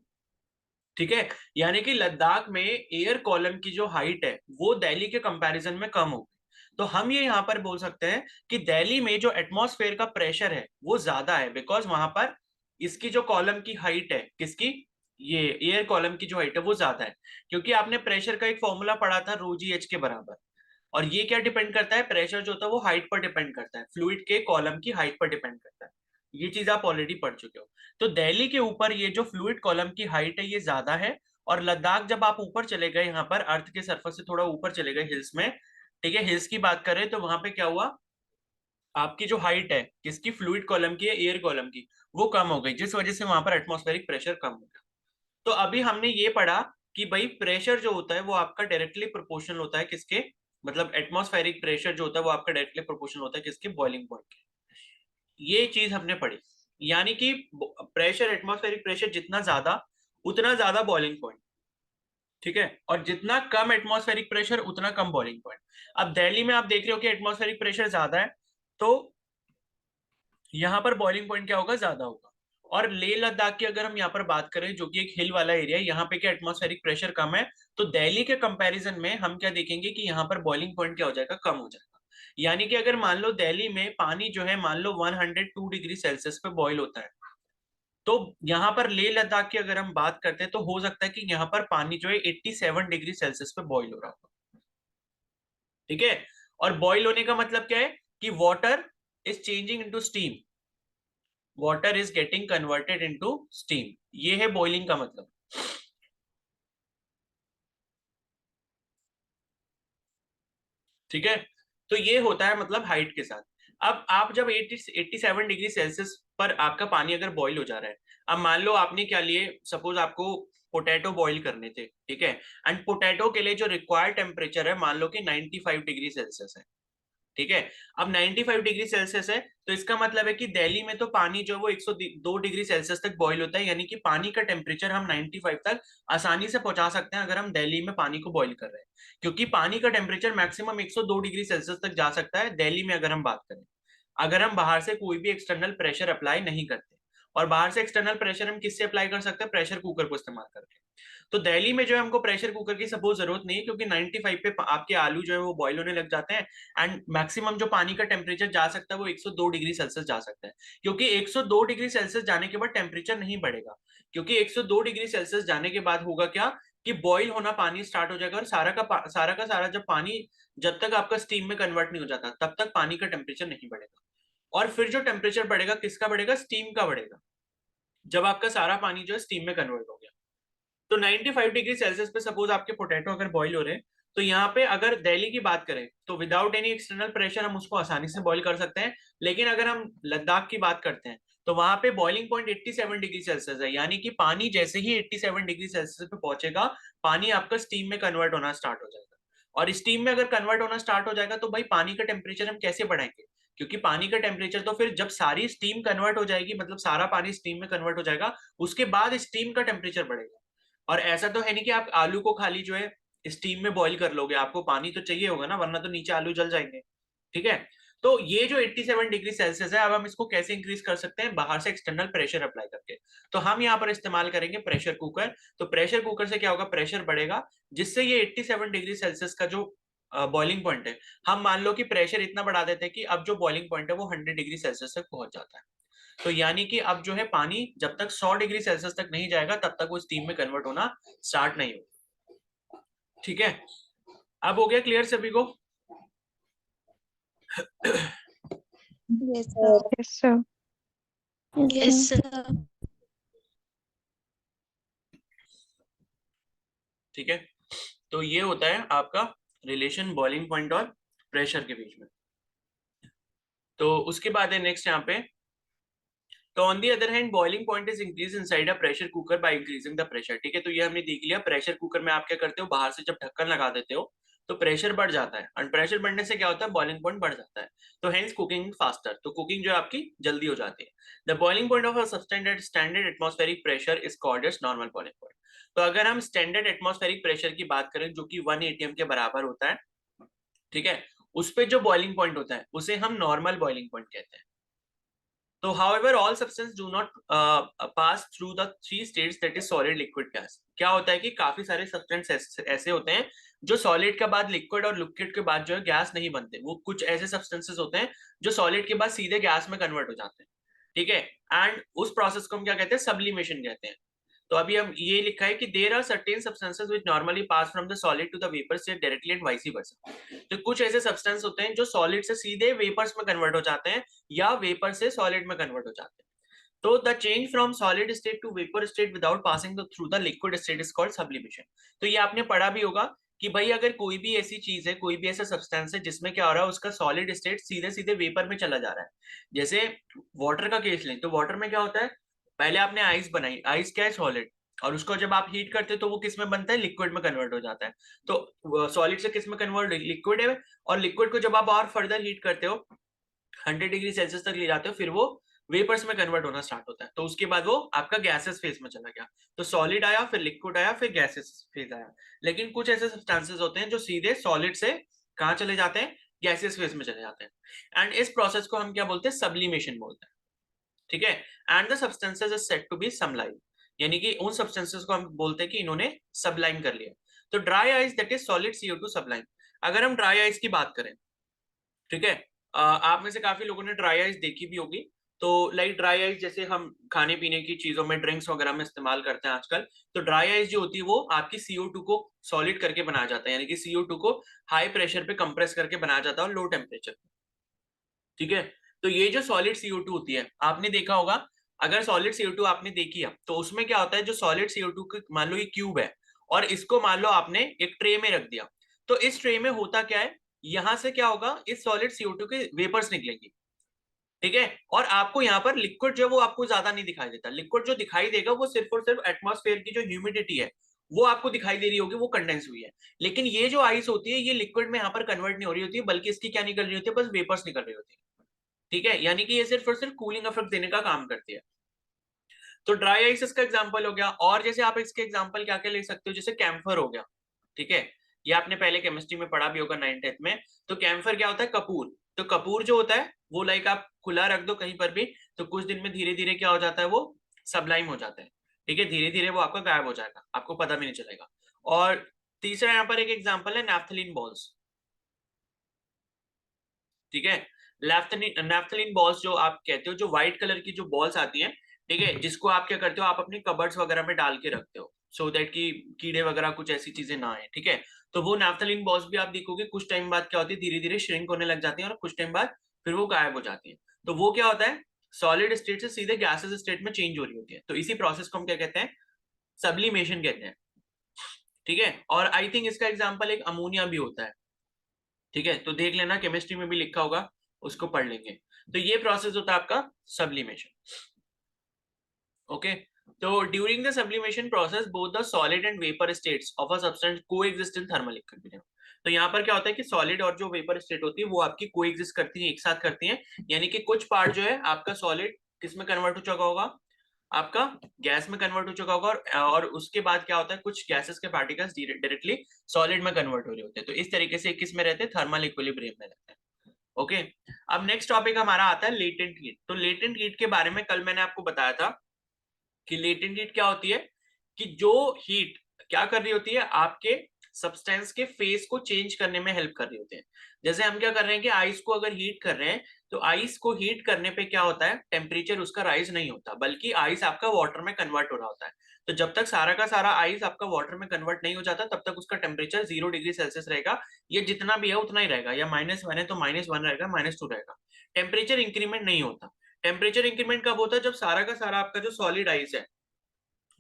ठीक है, यानी कि लद्दाख में एयर कॉलम की जो हाइट है वो दिल्ली के कंपैरिजन में कम होगी। तो हम ये यहाँ पर बोल सकते हैं कि दिल्ली में जो एटमॉस्फेयर का प्रेशर है वो ज्यादा है, बिकॉज वहां पर इसकी जो कॉलम की हाइट है, किसकी, ये एयर कॉलम की जो हाइट है वो ज्यादा है। क्योंकि आपने प्रेशर का एक फॉर्मूला पढ़ा था रो जी एच के बराबर, और ये क्या डिपेंड करता है, प्रेशर जो होता है वो हाइट पर डिपेंड करता है, फ्लूइड के कॉलम की हाइट पर डिपेंड करता है। ये चीज आप ऑलरेडी पढ़ चुके हो। तो दिल्ली के ऊपर ये जो फ्लूइड कॉलम की हाइट है ये ज्यादा है, और लद्दाख जब आप ऊपर चले गए, यहाँ पर अर्थ के सरफेस से थोड़ा ऊपर चले गए हिल्स में, ठीक है, हिल्स की बात करें तो वहां पे क्या हुआ, आपकी जो हाइट है किसकी, फ्लूइड कॉलम की, एयर कॉलम की, वो कम हो गई, जिस वजह से वहां पर एटमॉस्फेरिक प्रेशर कम हो गया। तो अभी हमने ये पढ़ा कि भाई प्रेशर जो होता है वो आपका डायरेक्टली प्रोपोर्शनल होता है किसके, मतलब एटमॉस्फेरिक प्रेशर जो होता है वो आपका डायरेक्टली प्रोपोर्शनल होता है किसके, बॉइलिंग पॉइंट के। ये चीज हमने पढ़ी, यानी कि प्रेशर, एटमॉस्फेरिक प्रेशर जितना ज्यादा उतना ज्यादा बॉइलिंग पॉइंट, ठीक है, और जितना कम एटमॉस्फेरिक प्रेशर उतना कम बॉइलिंग पॉइंट। अब दिल्ली में आप देख रहे हो कि एटमॉस्फेरिक प्रेशर ज्यादा है, तो यहाँ पर बॉइलिंग पॉइंट क्या होगा, ज्यादा होगा। और लेह लद्दाख की अगर हम यहाँ पर बात करें, जो कि एक हिल वाला एरिया है, यहाँ पे क्या एटमॉस्फेरिक प्रेशर कम है, तो दिल्ली के कंपैरिजन में हम क्या देखेंगे कि यहाँ पर बॉइलिंग पॉइंट क्या हो जाएगा, कम हो जाएगा। यानी कि अगर मान लो दिल्ली में पानी जो है मान लो 102 डिग्री सेल्सियस पे बॉईल होता है, तो यहाँ पर लेह लद्दाख की अगर हम बात करते हैं तो हो सकता है कि यहाँ पर पानी जो है 87 डिग्री सेल्सियस पे बॉईल हो रहा होगा। ठीक है, और बॉईल होने का मतलब क्या है कि water is changing into steam, water is getting converted into steam, ये है बॉइलिंग का मतलब। ठीक है, तो ये होता है मतलब हाइट के साथ। अब आप जब 87 डिग्री सेल्सियस पर आपका पानी अगर बॉईल हो जा रहा है, अब मान लो आपने क्या लिए, सपोज आपको पोटैटो बॉईल करने थे, ठीक है, एंड पोटैटो के लिए जो रिक्वायर्ड टेम्परेचर है मान लो कि 95 डिग्री सेल्सियस है, ठीक है। अब 95 डिग्री सेल्सियस है, तो इसका मतलब है कि दिल्ली में तो पानी जो है वो 102 डिग्री सेल्सियस तक बॉईल होता है, यानी कि पानी का टेम्परेचर हम 95 तक आसानी से पहुंचा सकते हैं अगर हम दिल्ली में पानी को बॉईल कर रहे हैं, क्योंकि पानी का टेम्परेचर मैक्सिमम 102 डिग्री सेल्सियस तक जा सकता है दिल्ली में अगर हम बात करें, अगर हम बाहर से कोई भी एक्सटर्नल प्रेशर अप्लाई नहीं करते। और बाहर से एक्सटर्नल प्रेशर हम किससे अप्लाई कर सकते हैं, प्रेशर कुकर को इस्तेमाल करके। तो दिल्ली में जो है हमको प्रेशर कुकर की सपोज जरूरत नहीं है, क्योंकि 95 पे आपके आलू जो है वो बॉईल होने लग जाते हैं, एंड मैक्सिमम जो पानी का टेम्परेचर जा सकता है वो 102 डिग्री सेल्सियस जा सकता है, क्योंकि 102 डिग्री सेल्सियस जाने के बाद टेम्परेचर नहीं बढ़ेगा, क्योंकि 102 डिग्री सेल्सियस जाने के बाद होगा क्या कि बॉईल होना पानी स्टार्ट हो जाएगा, और सारा का सारा जब पानी, जब तक आपका स्टीम में कन्वर्ट नहीं हो जाता तब तक पानी का टेम्परेचर नहीं बढ़ेगा। और फिर जो टेम्परेचर बढ़ेगा किसका बढ़ेगा, स्टीम का बढ़ेगा, जब आपका सारा पानी जो है स्टीम में कन्वर्ट हो गया। तो 95 डिग्री सेल्सियस पे सपोज आपके पोटैटो अगर बॉईल हो रहे हैं, तो यहाँ पे अगर दिल्ली की बात करें तो विदाउट एनी एक्सटर्नल प्रेशर हम उसको आसानी से बॉईल कर सकते हैं। लेकिन अगर हम लद्दाख की बात करते हैं तो वहां पे बॉइलिंग पॉइंट 87 डिग्री सेल्सियस है, यानी कि पानी जैसे ही 87 डिग्री सेल्सियस पे पहुंचेगा, पानी आपका स्टीम में कन्वर्ट होना स्टार्ट हो जाएगा। और स्टीम में अगर कन्वर्ट होना स्टार्ट हो जाएगा तो भाई पानी का टेम्परेचर हम कैसे बढ़ाएंगे, क्योंकि पानी का टेम्परेचर तो फिर जब सारी स्टीम कन्वर्ट हो जाएगी, मतलब सारा पानी स्टीम में कन्वर्ट हो जाएगा, उसके बाद स्टीम का टेम्परेचर बढ़ेगा। और ऐसा तो है नहीं कि आप आलू को खाली जो है स्टीम में बॉईल कर लोगे, आपको पानी तो चाहिए होगा ना, वरना तो नीचे आलू जल जाएंगे। ठीक है, तो ये जो 87 डिग्री सेल्सियस है, अब हम इसको कैसे इंक्रीज कर सकते हैं, बाहर से एक्सटर्नल प्रेशर अप्लाई करके। तो हम यहाँ पर इस्तेमाल करेंगे प्रेशर कुकर। तो प्रेशर कुकर से क्या होगा, प्रेशर बढ़ेगा, जिससे ये 87 डिग्री सेल्सियस का जो बॉइलिंग पॉइंट है, हम मान लो कि प्रेशर इतना बढ़ा देते हैं कि अब जो बॉइलिंग पॉइंट है वो 100 डिग्री सेल्सियस तक पहुंच जाता है। तो यानी कि अब जो है पानी जब तक 100 डिग्री सेल्सियस तक नहीं जाएगा तब तक वो स्टीम में कन्वर्ट होना स्टार्ट नहीं होगा। ठीक है, अब हो गया क्लियर सभी को? Yes sir. Yes sir. Yes sir. ठीक है, तो ये होता है आपका रिलेशन बॉइलिंग पॉइंट और प्रेशर के बीच में। तो उसके बाद है नेक्स्ट यहाँ पे, तो on the other hand boiling point is increase inside a pressure cooker by increasing the pressure. ठीक है, तो ये हमने देख लिया, प्रेशर कुकर में आप क्या करते हो, बाहर से जब ढक्कन लगा देते हो तो प्रेशर बढ़ जाता है, और प्रेशर बढ़ने से क्या होता है, बॉइलिंग पॉइंट बढ़ जाता है, तो हेंस कुकिंग फास्टर, तो कुकिंग जो है आपकी जल्दी हो जाती है। The boiling point of a standard atmospheric pressure is called as normal boiling point. तो अगर हम स्टैंडर्ड एटमॉस्फेरिक प्रेशर की बात करें जो कि 1 atm के बराबर होता है, ठीक है, उस पे जो बॉइलिंग पॉइंट होता है उसे हम नॉर्मल बॉइलिंग पॉइंट कहते हैं। तो however all substance do not pass through the three states, that is solid, liquid, gas. क्या होता है कि काफी सारे सब्सटेंस ऐसे होते हैं जो सॉलिड के बाद लिक्विड और लिक्विड के बाद जो है गैस नहीं बनते. वो कुछ ऐसे सब्सटेंसेस होते हैं जो सॉलिड के बाद सीधे गैस में कन्वर्ट हो जाते हैं. ठीक है. एंड उस प्रोसेस को हम क्या कहते हैं, सब्लिमेशन कहते हैं. तो अभी हम ये लिखा है कि there are certain substances which normally pass from the solid to the vapour state directly and vice versa. तो कुछ ऐसे सब्सटेंस होते हैं जो सॉलिड से सीधे वेपर्स में कन्वर्ट हो जाते हैं या वेपर से सॉलिड में कन्वर्ट हो जाते हैं. तो the change from solid state to vapour state without passing through the liquid state is called sublimation. तो ये आपने पढ़ा भी होगा कि भाई अगर कोई भी ऐसी चीज है, कोई भी ऐसा सब्सटेंस है जिसमें क्या हो रहा है, उसका सॉलिड स्टेट सीधे सीधे वेपर में चला जा रहा है. जैसे वाटर का केस लें तो वाटर में क्या होता है, पहले आपने आइस बनाई, आइस क्या है, सॉलिड, और उसको जब आप हीट करते हो तो वो किस में बनता है, लिक्विड में कन्वर्ट हो जाता है. तो सॉलिड से किस में कन्वर्ट, लिक्विड है. और लिक्विड को जब आप और फर्दर हीट करते हो 100 डिग्री सेल्सियस तक ले जाते हो, फिर वो वेपर्स में कन्वर्ट होना स्टार्ट होता है. तो उसके बाद वो आपका गैसेस फेज में चला गया. तो सॉलिड आया, फिर लिक्विड आया, फिर गैसेस फेज आया. लेकिन कुछ ऐसे सब्सटेंसेस होते हैं जो सीधे सॉलिड से कहाँ चले जाते हैं, गैसेस फेज में चले जाते हैं. एंड इस प्रोसेस को हम क्या बोलते हैं, सब्लिमेशन बोलते हैं. ठीक है. And the substances is said to be sublime, यानी कि उन सब्सटेंसेस को हम बोलते हैं कि इन्होंने सब्लाइम कर लिया. तो dry ice that is solid CO2 sublime. अगर हम ड्राई आइस की बात करें, ठीक है, आप में से काफी लोगों ने ड्राई आइस देखी भी होगी. तो लाइक ड्राई आइस जैसे हम खाने पीने की चीजों में, ड्रिंक्स वगैरह में इस्तेमाल करते हैं आजकल. तो ड्राई आइस जो होती है वो आपकी CO2 को सॉलिड करके बनाया जाता है, यानी कि CO2 को हाई प्रेशर पे कंप्रेस करके बनाया जाता है और लो टेम्परेचर. ठीक है. तो ये जो सॉलिड CO2 होती है, आपने देखा होगा, अगर सॉलिड CO2 आपने देखी है तो उसमें क्या होता है, जो सॉलिड CO2 मान लो ये क्यूब है और इसको मान लो आपने एक ट्रे में रख दिया. तो इस ट्रे में होता क्या है, यहां से क्या होगा, इस सॉलिड CO2 के वेपर्स निकलेंगे. ठीक है. और आपको यहाँ पर लिक्विड जो है वो आपको ज्यादा नहीं दिखाई देता. लिक्विड जो दिखाई देगा वो सिर्फ और सिर्फ एटमॉस्फेयर की जो ह्यूमिडिटी है वो आपको दिखाई दे रही होगी, वो कंडेंस हुई है. लेकिन ये जो आइस होती है ये लिक्विड में यहाँ पर कन्वर्ट नहीं हो रही होती है, बल्कि इसकी क्या निकल रही होती है, बस वेपर्स निकल रही होती है. ठीक है. यानी कि ये सिर्फ और सिर्फ कूलिंग इफेक्ट देने का काम करती है. तो ड्राई आइस इसका एग्जांपल हो गया. और जैसे आप इसके एग्जांपल क्या क्या ले सकते हो, जैसे कैम्फर हो गया. ठीक है. ये आपने पहले केमिस्ट्री में पढ़ा भी होगा 9th में. तो कैम्फर क्या होता है, कपूर. तो कपूर जो होता है वो लाइक आप खुला रख दो कहीं पर भी, तो कुछ दिन में धीरे धीरे क्या हो जाता है, वो सब्लाइम हो जाता है. ठीक है. धीरे धीरे वो आपका गायब हो जाएगा, आपको पता भी नहीं चलेगा. और तीसरा यहाँ पर एक एग्जाम्पल है नैफ्थलीन बॉल्स. ठीक है. नैफ्थलीन बॉल्स जो आप कहते हो, जो व्हाइट कलर की जो बॉल्स आती हैं, ठीक है, जिसको आप क्या करते हो, आप अपनी कबर्ड्स वगैरह में डाल के रखते हो सो दैट कि कीड़े वगैरह कुछ ऐसी चीजें ना आए. ठीक है. तो वो नैफ्थलीन बॉल्स भी आप देखोगे कुछ टाइम बाद क्या होती है, धीरे धीरे श्रिंक होने लग जाती है और कुछ टाइम बाद फिर वो गायब हो जाती है. तो वो क्या होता है, सॉलिड स्टेट से सीधे गैसेस स्टेट में चेंज हो रही होती है. तो इसी प्रोसेस को हम क्या कहते हैं, सब्लिमेशन कहते हैं. ठीक है. और आई थिंक इसका एग्जाम्पल एक अमोनिया भी होता है. ठीक है. तो देख लेना, केमिस्ट्री में भी लिखा होगा, उसको पढ़ लेंगे. तो ये प्रोसेस होता है आपका सब्लिमेशन. ओके. तो during the sublimation process both the solid and vapour states of a substance coexist in thermal equilibrium. तो यहाँ पर क्या होता है कि सॉलिड और जो वेपर स्टेट होती है वो आपकी कोएग्जिस्ट करती है, एक साथ करती हैं. यानी कि कुछ पार्ट जो है आपका सॉलिड किस में कन्वर्ट हो चुका होगा, आपका गैस में कन्वर्ट हो चुका होगा. और उसके बाद क्या होता है, कुछ गैसेस के पार्टिकल्स डायरेक्टली सॉलिड में कन्वर्ट हो रहे होते हैं. तो इस तरीके से किस में रहते हैं, थर्मल इक्विलिब्रियम में रहते हैं. ओके. अब नेक्स्ट टॉपिक हमारा आता है लेटेंट हीट. तो लेटेंट हीट के बारे में कल मैंने आपको बताया था कि लेटेंट हीट क्या होती है, कि जो हीट क्या कर रही होती है, आपके सब्सटेंस के फेस को चेंज करने में हेल्प कर रही होती है. जैसे हम क्या कर रहे हैं कि आइस को अगर हीट कर रहे हैं, तो आइस को हीट करने पे क्या होता है, टेम्परेचर उसका राइज नहीं होता, बल्कि आइस आपका वाटर में कन्वर्ट हो रहा होता है. तो जब तक सारा का सारा आइस आपका वाटर में कन्वर्ट नहीं हो जाता, तब तक उसका टेम्परेचर 0 डिग्री सेल्सियस रहेगा. ये जितना भी है उतना ही रहेगा, या -1 है तो -1 रहेगा, -2 रहेगा. टेम्परेचर इंक्रीमेंट नहीं होता. टेम्परेचर इंक्रीमेंट कब होता है, जब सारा का सारा आपका जो सॉलिड आइस है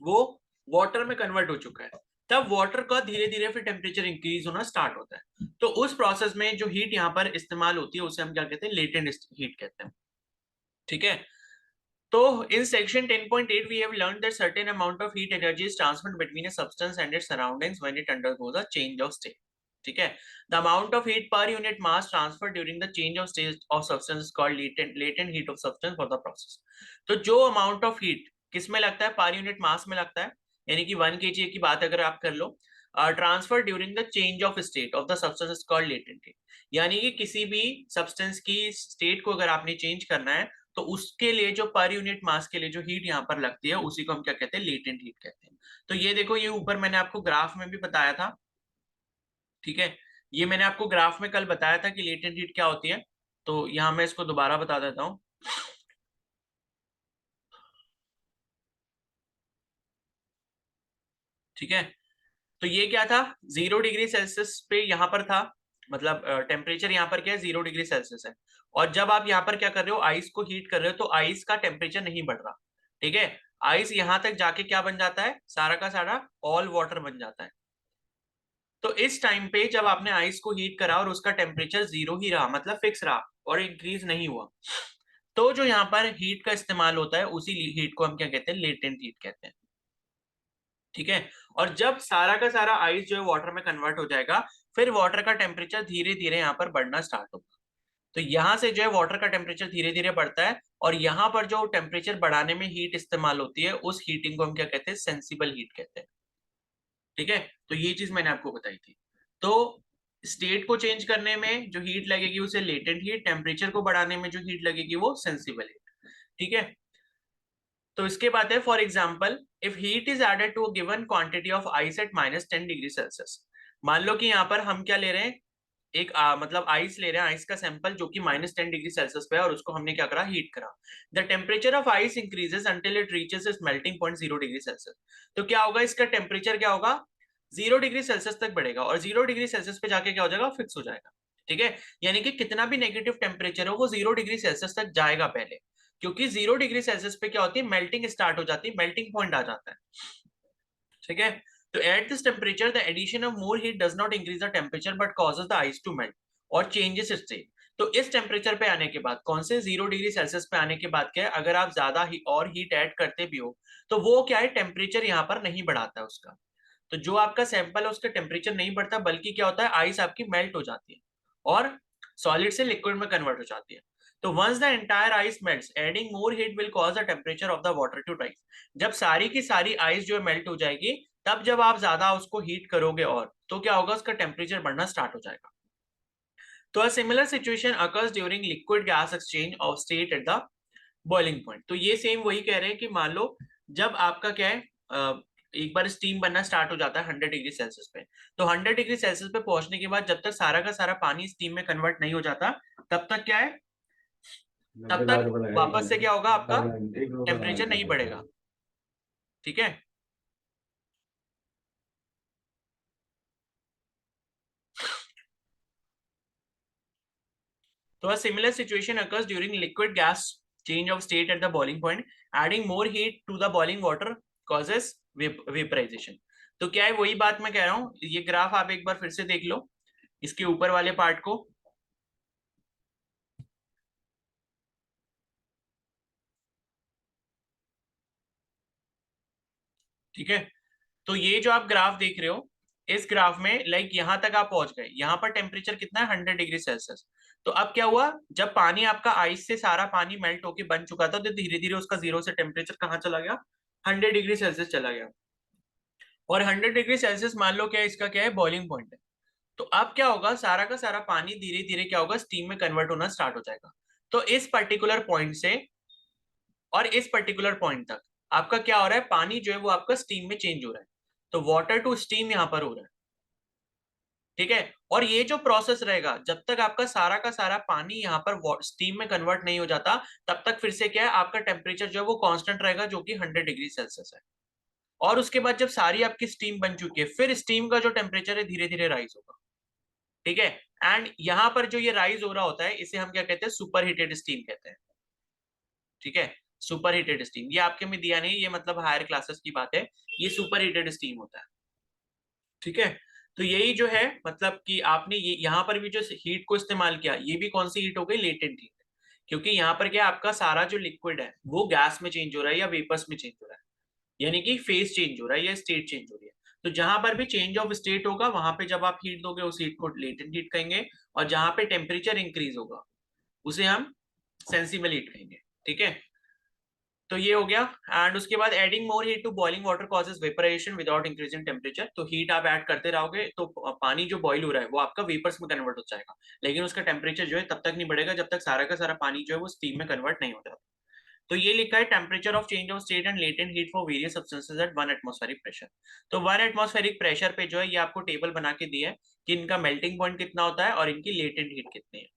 वो वाटर में कन्वर्ट हो चुका है. तब वाटर का धीरे धीरे फिर टेम्परेचर इंक्रीज होना स्टार्ट होता है. तो उस प्रोसेस में जो हीट यहाँ पर इस्तेमाल होती है उसे हम क्या कहते हैं, लेटेंट हीट कहते हैं. ठीक है. तो in section 10.8 we have learned that certain amount of heat energy is transferred between a substance and its surroundings when it undergoes a change of state. ठीक है. The amount of heat per unit mass transferred during the change of state of substance is called latent heat of substance for the process. तो जो amount of heat किस में लगता है, per unit mass में लगता है, यानी कि 1 kg की बात अगर आप कर लो, transfer during the change of state of the substance is called latent heat. यानी कि किसी भी सब्सटेंस की स्टेट को अगर आपने चेंज करना है तो उसके लिए जो पर यूनिट मास के लिए जो हीट यहाँ पर लगती है उसी को हम क्या कहते हैं, लेटेंट हीट कहते हैं। तो ये देखो, ये ऊपर मैंने आपको ग्राफ में भी बताया था, ठीक है, ये मैंने आपको ग्राफ में कल बताया था कि लेटेंट हीट क्या होती है। तो यहाँ मैं इसको दोबारा बता देता हूँ। ठीक है, तो ये क्या था, 0 डिग्री सेल्सियस पे यहाँ पर था, मतलब टेम्परेचर यहाँ पर क्या है, 0 डिग्री सेल्सियस है। और जब आप यहाँ पर क्या कर रहे हो, आइस को हीट कर रहे हो, तो आइस का टेम्परेचर नहीं बढ़ रहा। ठीक है, आइस यहाँ तक जाके क्या बन जाता है, सारा का सारा ऑल वाटर बन जाता है। तो इस टाइम पे जब आपने आइस को हीट करा और उसका टेम्परेचर 0 ही रहा, मतलब फिक्स रहा और इंक्रीज नहीं हुआ, तो जो यहाँ पर हीट का इस्तेमाल होता है उसी हीट को हम क्या कहते हैं, लेटेंट हीट कहते हैं। ठीक है, और जब सारा का सारा आइस जो है वाटर में कन्वर्ट हो जाएगा, फिर वाटर का टेम्परेचर धीरे धीरे यहाँ पर बढ़ना स्टार्ट होगा। तो यहाँ से जो है वाटर का टेम्परेचर धीरे धीरे बढ़ता है, और यहाँ पर जो टेम्परेचर बढ़ाने में हीट इस्तेमाल होती है, उस हीटिंग को हम क्या कहते हैं, सेंसिबल हीट कहते हैं। ठीक है, तो ये चीज मैंने आपको बताई थी। तो स्टेट को चेंज करने में जो हीट लगेगी उसे लेटेंट हीट, टेम्परेचर को बढ़ाने में जो हीट लगेगी वो सेंसिबल हीट। ठीक है, तो इसके बाद है, for example if heat is added to given quantity of ice at -10 degree Celsius. मान लो कि यहाँ पर हम क्या ले रहे हैं, एक मतलब आइस ले रहे हैं, आइस का सैंपल जो कि -10 डिग्री सेल्सियस पे है, और उसको हमने क्या करा, हीट करा। The temperature of ice increases until it reaches it's melting point 0 degree Celsius. तो क्या होगा, इसका टेम्परेचर क्या होगा, 0 डिग्री सेल्सियस तक बढ़ेगा, और 0 डिग्री सेल्सियस पे जाके क्या हो जाएगा, फिक्स हो जाएगा। ठीक है, यानी कि कितना भी नेगेटिव टेम्परेचर हो वो 0 डिग्री सेल्सियस तक जाएगा पहले, क्योंकि 0 डिग्री सेल्सियस पे क्या होती है, मेल्टिंग स्टार्ट हो जाती है, मेल्टिंग पॉइंट आ जाता है। ठीक है, तो at this temperature the addition of more heat does not increase the temperature but causes the ice to melt और चेंजेस इट्स स्टेट। तो इस टेम्परेचर पे आने के बाद, कौन से 0 डिग्री सेल्सियस पे आने के बाद क्या है, अगर आप ज्यादा और हीट ऐड करते भी हो तो वो क्या है, टेम्परेचर यहाँ पर नहीं बढ़ाता है उसका। तो जो आपका सैंपल है उसका टेम्परेचर नहीं बढ़ता, बल्कि क्या होता है, आइस आपकी मेल्ट हो जाती है और सॉलिड से लिक्विड में कन्वर्ट हो जाती है। तो once the entire ice melts adding more heat will cause the temperature of the water to rise. जब सारी की सारी आइस जो है मेल्ट हो जाएगी, तब जब आप ज्यादा उसको हीट करोगे और, तो क्या होगा, उसका टेम्परेचर बढ़ना स्टार्ट हो जाएगा। तो a similar situation occurs during liquid gas exchange of state at the boiling point. तो ये सेम वही कह रहे हैं कि मान लो जब आपका क्या है, एक बार स्टीम बनना स्टार्ट हो जाता है 100 डिग्री सेल्सियस पे, तो 100 डिग्री सेल्सियस पे पहुंचने के बाद जब तक सारा का सारा पानी स्टीम में कन्वर्ट नहीं हो जाता, तब तक क्या है, तब तक वापस से क्या होगा, आपका टेम्परेचर नहीं बढ़ेगा। ठीक है, तो a similar situation occurs during liquid gas change of state at the boiling point. Adding more heat to the boiling water causes vaporization. तो क्या है, वही बात मैं कह रहा हूँ, ये ग्राफ आप एक बार फिर से देख लो, इसके ऊपर वाले पार्ट को। ठीक है, तो ये जो आप ग्राफ देख रहे हो, इस ग्राफ में लाइक यहाँ तक आप पहुंच गए, यहाँ पर टेम्परेचर कितना है, 100 डिग्री सेल्सियस। तो अब क्या हुआ, जब पानी आपका आइस से सारा पानी मेल्ट होके बन चुका था, तो धीरे धीरे उसका 0 से टेम्परेचर कहाँ चला गया, 100 डिग्री सेल्सियस चला गया। और 100 डिग्री सेल्सियस मान लो क्या है, इसका क्या है, बॉइलिंग पॉइंट है। तो अब क्या होगा, सारा का सारा पानी धीरे धीरे क्या होगा, स्टीम में कन्वर्ट होना स्टार्ट हो जाएगा। तो इस पर्टिकुलर पॉइंट से और इस पर्टिकुलर पॉइंट तक आपका क्या हो रहा है, पानी जो है वो आपका स्टीम में चेंज हो रहा है। तो वाटर टू स्टीम यहाँ पर हो रहा है। ठीक है, और ये जो प्रोसेस रहेगा, जब तक आपका सारा का सारा पानी यहाँ पर स्टीम में कन्वर्ट नहीं हो जाता, तब तक फिर से क्या है, आपका टेम्परेचर जो है वो कांस्टेंट रहेगा, जो कि 100 डिग्री सेल्सियस है। और उसके बाद जब सारी आपकी स्टीम बन चुकी है, फिर स्टीम का जो टेम्परेचर है धीरे धीरे राइज होगा। ठीक है, एंड यहाँ पर जो ये राइज हो रहा होता है, इसे हम क्या कहते हैं, सुपर हीटेड स्टीम कहते हैं। ठीक है, सुपर हीटेड स्टीम, ये आपके में दिया नहीं, ये मतलब हायर क्लासेस की बात है, ये सुपर हीटेड स्टीम होता है। ठीक है, तो यही जो है, मतलब कि आपने ये यहाँ पर भी जो हीट को इस्तेमाल किया, ये भी कौन सी हीट हो गई, लेटेंट हीट। क्योंकि यहाँ पर क्या, आपका सारा जो लिक्विड है वो गैस में चेंज हो रहा है या वेपर्स में चेंज हो रहा है, यानी कि फेज चेंज हो रहा है या स्टेट चेंज हो रही है। तो जहां पर भी चेंज ऑफ स्टेट होगा, वहां पे जब आप हीट दोगे, उस हीट को लेटेंट हीट कहेंगे, और जहां पे टेम्परेचर इंक्रीज होगा उसे हम सेंसिबल हीट कहेंगे। ठीक है, तो ये हो गया। एंड उसके बाद adding more heat to boiling water causes vaporisation without increasing temperature. तो हीट आप ऐड करते रहोगे तो पानी जो बॉइल हो रहा है वो आपका वेपर्स में कन्वर्ट हो जाएगा, लेकिन उसका टेम्परेचर जो है तब तक नहीं बढ़ेगा जब तक सारा का सारा पानी जो है वो स्टीम में कन्वर्ट नहीं हो जाता। तो ये लिखा है temperature of change of state and latent heat for various substances at 1 atmospheric pressure. तो 1 एटमॉस्फेरिक प्रेशर पे जो है ये आपको टेबल बना के दिया है कि इनका मेल्टिंग पॉइंट कितना होता है और इनकी लेटेंट हीट कितनी है।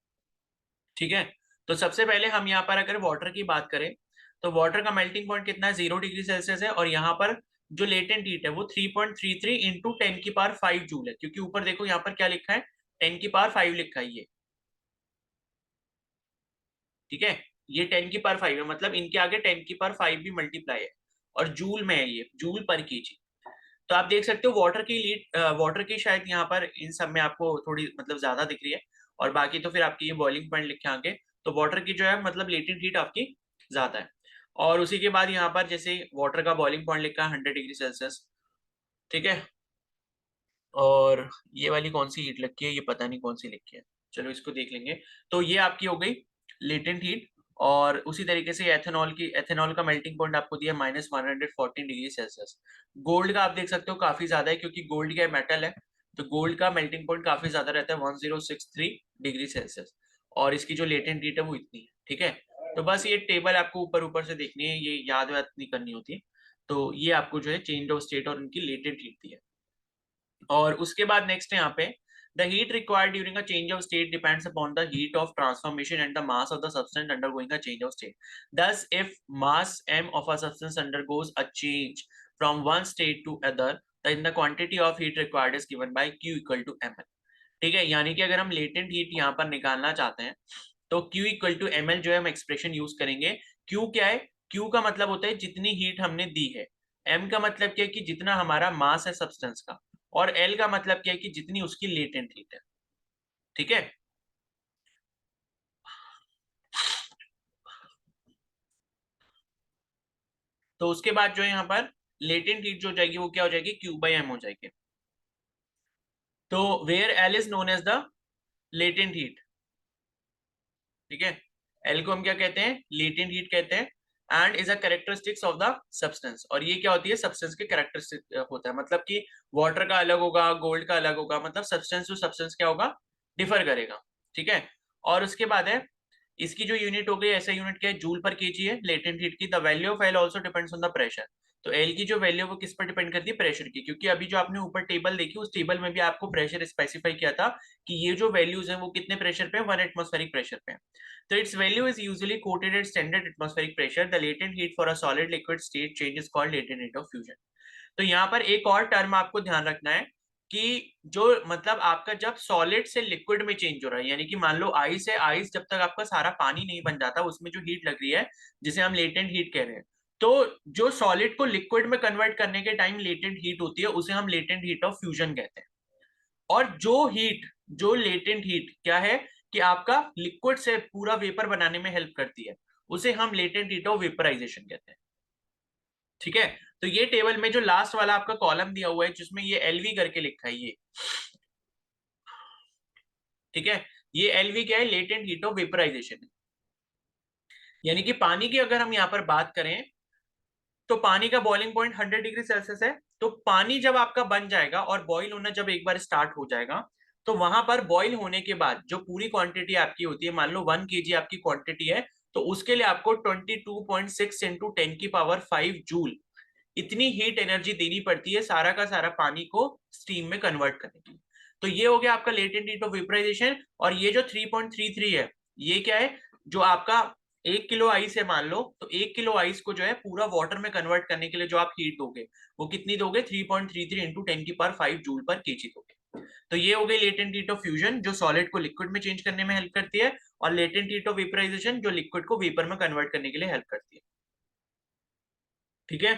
ठीक है, तो सबसे पहले हम यहाँ पर अगर वाटर की बात करें तो वाटर का मेल्टिंग पॉइंट कितना है, 0 डिग्री सेल्सियस है, और यहाँ पर जो लेटेंट हीट है वो 3.33 इंटू 10⁵ जूल है, क्योंकि ऊपर देखो यहाँ पर क्या लिखा है, 10⁵ लिखा है ये। ठीक है, ये 10⁵ है, मतलब इनके आगे 10⁵ भी मल्टीप्लाई है, और जूल में है, ये जूल पर केजी। तो आप देख सकते हो वाटर की शायद यहाँ पर इन सब में आपको थोड़ी मतलब ज्यादा दिख रही है, और बाकी तो फिर आपकी ये बॉइलिंग पॉइंट लिखे आगे, तो वाटर की जो है मतलब लेटेंट हीट आपकी ज्यादा है। और उसी के बाद यहाँ पर जैसे वाटर का बॉइलिंग पॉइंट लिखा है 100 डिग्री सेल्सियस। ठीक है, और ये वाली कौन सी हीट लिखी है, ये पता नहीं कौन सी लिखी है, चलो इसको देख लेंगे। तो ये आपकी हो गई लेटेंट हीट। और उसी तरीके से एथेनॉल का मेल्टिंग पॉइंट आपको दिया -114 डिग्री सेल्सियस। गोल्ड का आप देख सकते हो काफी ज्यादा है, क्योंकि गोल्ड क्या मेटल है, तो गोल्ड का मेल्टिंग पॉइंट काफी ज्यादा रहता है 1063 डिग्री सेल्सियस, और इसकी जो लेटेंट हीट है वो इतनी है। ठीक है, तो बस ये टेबल आपको ऊपर ऊपर से देखनी है, ये याद वाद नहीं करनी होती। तो ये आपको जो है चेंज ऑफ स्टेट और उनकी लेटेंट हीट दी है। और उसके बाद नेक्स्ट है यहाँ पे, the heat required during a change of state depends upon the heat of transformation and the mass of the substance undergoing a change of state. Thus, if mass m of a substance undergoes a change from one state to other, then the quantity of heat required is given by Q equal to ml. ठीक है, यानी कि अगर हम latent heat यहाँ पर निकालना चाहते हैं तो Q इक्वल टू ml जो है हम एक्सप्रेशन यूज करेंगे। Q क्या है, Q का मतलब होता है जितनी हीट हमने दी है, M का मतलब क्या है कि जितना हमारा मास है सब्सटेंस का, और L का मतलब क्या है कि जितनी उसकी लेटेंट हीट है। ठीक है, तो उसके बाद जो है यहाँ पर लेटेंट हीट जो हो जाएगी वो क्या हो जाएगी, Q/m हो जाएगी। तो where L is known as the latent heat. ठीक है, L को हम क्या कहते हैं, लेटेंट हीट कहते हैं, and is a characteristics of the substance. और ये क्या होती है, सब्सटेंस के कैरेक्टरिस्टिक होता है, मतलब कि वाटर का अलग होगा, गोल्ड का अलग होगा, मतलब सब्सटेंस टू सब्सटेंस क्या होगा, डिफर करेगा। ठीक है, और उसके बाद है इसकी जो यूनिट हो गई, ऐसा यूनिट क्या है, जूल पर केजी है लेटेंट हीट की। The value of L also depends on the pressure. तो एल की जो वैल्यू वो किस पर डिपेंड करती है, प्रेशर की, क्योंकि अभी जो आपने ऊपर टेबल देखी उस टेबल में भी आपको प्रेशर स्पेसिफाई किया था कि ये जो वैल्यूज हैं वो कितने प्रेशर पे है, 1 एटमॉस्फेरिक प्रेशर पे है। So its value is usually quoted at standard atmospheric pressure. The latent heat for a solid liquid state change is called latent heat of fusion. तो यहाँ पर एक और टर्म आपको ध्यान रखना है कि जो मतलब आपका जब सॉलिड से लिक्विड में चेंज हो रहा है, यानी कि मान लो आइस है, आइस जब तक आपका सारा पानी नहीं बन जाता उसमें जो हीट लग रही है जिसे हम लेटेंट हीट कह रहे हैं, तो जो सॉलिड को लिक्विड में कन्वर्ट करने के टाइम लेटेंट हीट होती है उसे हम लेटेंट हीट ऑफ फ्यूजन कहते हैं। और जो लेटेंट हीट क्या है कि आपका लिक्विड से पूरा वेपर बनाने में हेल्प करती है, उसे हम लेटेंट हीट ऑफ वेपराइजेशन कहते हैं। ठीक है, तो ये टेबल में जो लास्ट वाला आपका कॉलम दिया हुआ है जिसमें ये एलवी करके लिखा है ये, ठीक है, ये एलवी क्या है, लेटेंट हीट ऑफ वेपराइजेशन है। यानी कि पानी की अगर हम यहाँ पर बात करें तो पानी का बॉइलिंग पॉइंट 100 डिग्री सेल्सियस है। तो पानी जब आपका बन जाएगा और बॉईल होना जब एक बार स्टार्ट हो जाएगा, तो वहां पर बॉईल होने के बाद जो पूरी क्वांटिटी आपकी होती है, मान लो 1 kg आपकी क्वांटिटी है, तो उसके लिए आपको 22.6 इंटू 10⁵ जूल इतनी हीट एनर्जी देनी पड़ती है सारा का सारा पानी को स्टीम में कन्वर्ट करने के लिए। तो ये हो गया आपका लेटेंट हीट ऑफ वेपराइजेशन। और ये जो 3.33 है ये क्या है, जो आपका 1 किलो आइस है मान लो, तो 1 किलो आइस को जो है पूरा वाटर में कन्वर्ट करने के लिए जो आप हीट दोगे वो कितनी दोगे, 3.33 इंटू 10⁵ जूल पर केजी दोगे। तो ये हो गई लेटेंट हीट ऑफ फ्यूजन जो सॉलिड को लिक्विड में चेंज करने में हेल्प करती है, और लेटेंट हीट ऑफ वेपराइजेशन जो लिक्विड को वेपर में कन्वर्ट करने के लिए हेल्प करती है। ठीक है,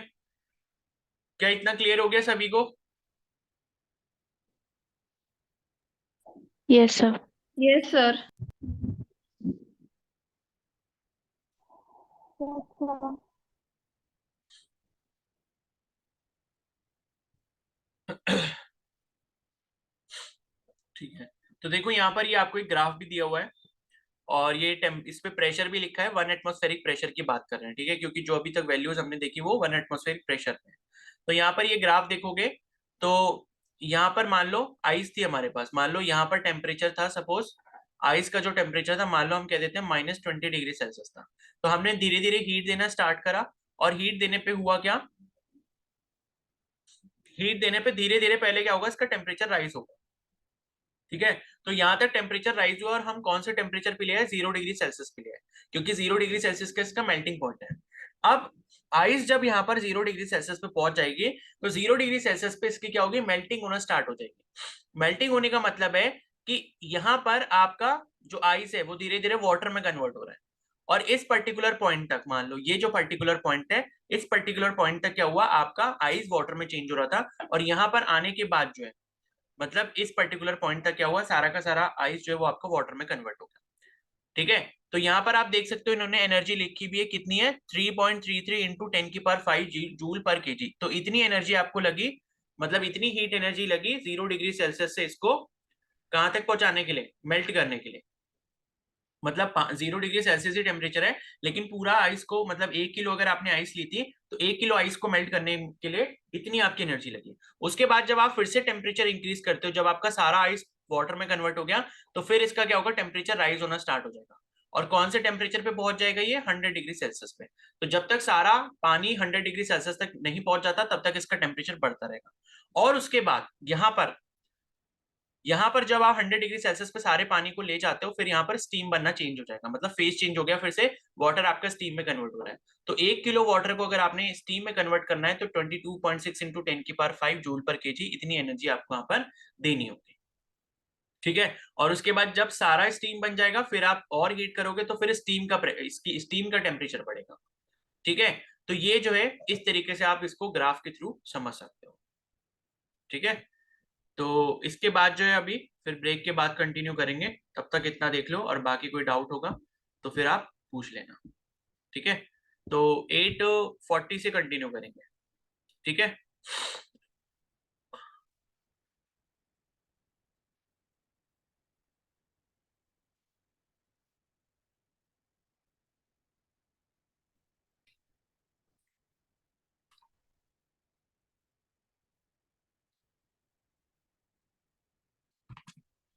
क्या इतना क्लियर हो गया सभी को? Yes sir. Yes sir. अच्छा, ठीक है, तो देखो यहाँ पर ये आपको एक ग्राफ भी दिया हुआ है, और ये इस पे प्रेशर भी लिखा है, 1 एटमॉस्फेरिक प्रेशर की बात कर रहे हैं, ठीक है, क्योंकि जो अभी तक वैल्यूज हमने देखी वो 1 एटमॉस्फेरिक प्रेशर पे है। तो यहाँ पर ये ग्राफ देखोगे तो यहाँ पर मान लो आइस थी हमारे पास, मान लो यहाँ पर टेम्परेचर था, सपोज आइस का जो टेम्परेचर था मान लो हम कह देते हैं -20 डिग्री सेल्सियस था। तो हमने धीरे धीरे हीट देना स्टार्ट करा, और हीट देने पे हुआ क्या, हीट देने पे धीरे धीरे पहले क्या होगा, इसका टेम्परेचर राइज होगा, ठीक है। तो यहाँ तक टेम्परेचर राइज हुआ और हम कौन से टेम्परेचर पे लिया है, 0 डिग्री सेल्सियस पे लिया है, क्योंकि 0 डिग्री सेल्सियस का इसका मेल्टिंग पॉइंट है। अब आइस जब यहाँ पर 0 डिग्री सेल्सियस पे पहुंच जाएगी तो 0 डिग्री सेल्सियस पे इसकी क्या होगी, मेल्टिंग होना स्टार्ट हो जाएगी। मेल्टिंग होने का मतलब है कि यहाँ पर आपका जो आइस है वो धीरे धीरे वाटर में कन्वर्ट हो रहा है, और इस पर्टिकुलर पॉइंट तक, मान लो ये जो पर्टिकुलर पॉइंट है, इस पर्टिकुलर पॉइंट तक क्या हुआ, आपका आइस वाटर में चेंज हो रहा था, और यहाँ पर आने के बाद जो है, मतलब इस पर्टिकुलर पॉइंट तक क्या हुआ, सारा का सारा आइस जो है वो आपका वाटर में कन्वर्ट हो गया, ठीक है। तो यहाँ पर आप देख सकते हो इन्होंने एनर्जी लिखी भी है, कितनी है, 3.33 इंटू 10⁵ जूल पर केजी। तो इतनी एनर्जी आपको लगी, मतलब इतनी हीट एनर्जी लगी 0 डिग्री सेल्सियस से इसको कहाँ तक पहुंचाने के लिए, मेल्ट करने के लिए। मतलब 0 डिग्री सेल्सियस ही टेम्परेचर है, लेकिन पूरा आइस को, मतलब 1 किलो अगर आपने आइस ली थी तो 1 किलो आइस को मेल्ट करने के लिए इतनी आपकी एनर्जी लगी। उसके बाद जब आप फिर से टेम्परेचर इंक्रीज करते हो, जब आपका सारा आइस वाटर में कन्वर्ट हो गया, तो फिर इसका क्या होगा, टेम्परेचर राइज होना स्टार्ट हो जाएगा। और कौन से टेम्परेचर पे पहुंच जाएगा ये, 100 डिग्री सेल्सियस पे। तो जब तक सारा पानी 100 डिग्री सेल्सियस तक नहीं पहुंच जाता तब तक इसका टेम्परेचर बढ़ता रहेगा। और उसके बाद यहाँ पर जब आप 100 डिग्री सेल्सियस पे सारे पानी को ले जाते हो, फिर यहाँ पर स्टीम बनना चेंज हो जाएगा, मतलब फेज चेंज हो गया, फिर से वाटर आपका स्टीम में कन्वर्ट हो रहा है। तो 1 किलो वाटर को अगर आपने स्टीम में कन्वर्ट करना है तो 22.6 इंटू 10⁵ जूल पर केजी इतनी एनर्जी आपको यहाँ पर देनी होगी, ठीक है। और उसके बाद जब सारा स्टीम बन जाएगा, फिर आप और हीट करोगे तो फिर इसकी स्टीम का टेम्परेचर बढ़ेगा, ठीक है। तो ये जो है इस तरीके से आप इसको ग्राफ के थ्रू समझ सकते हो, ठीक है। तो इसके बाद जो है अभी फिर ब्रेक के बाद कंटिन्यू करेंगे, तब तक इतना देख लो, और बाकी कोई डाउट होगा तो फिर आप पूछ लेना, ठीक है। तो 8:40 से कंटिन्यू करेंगे, ठीक है।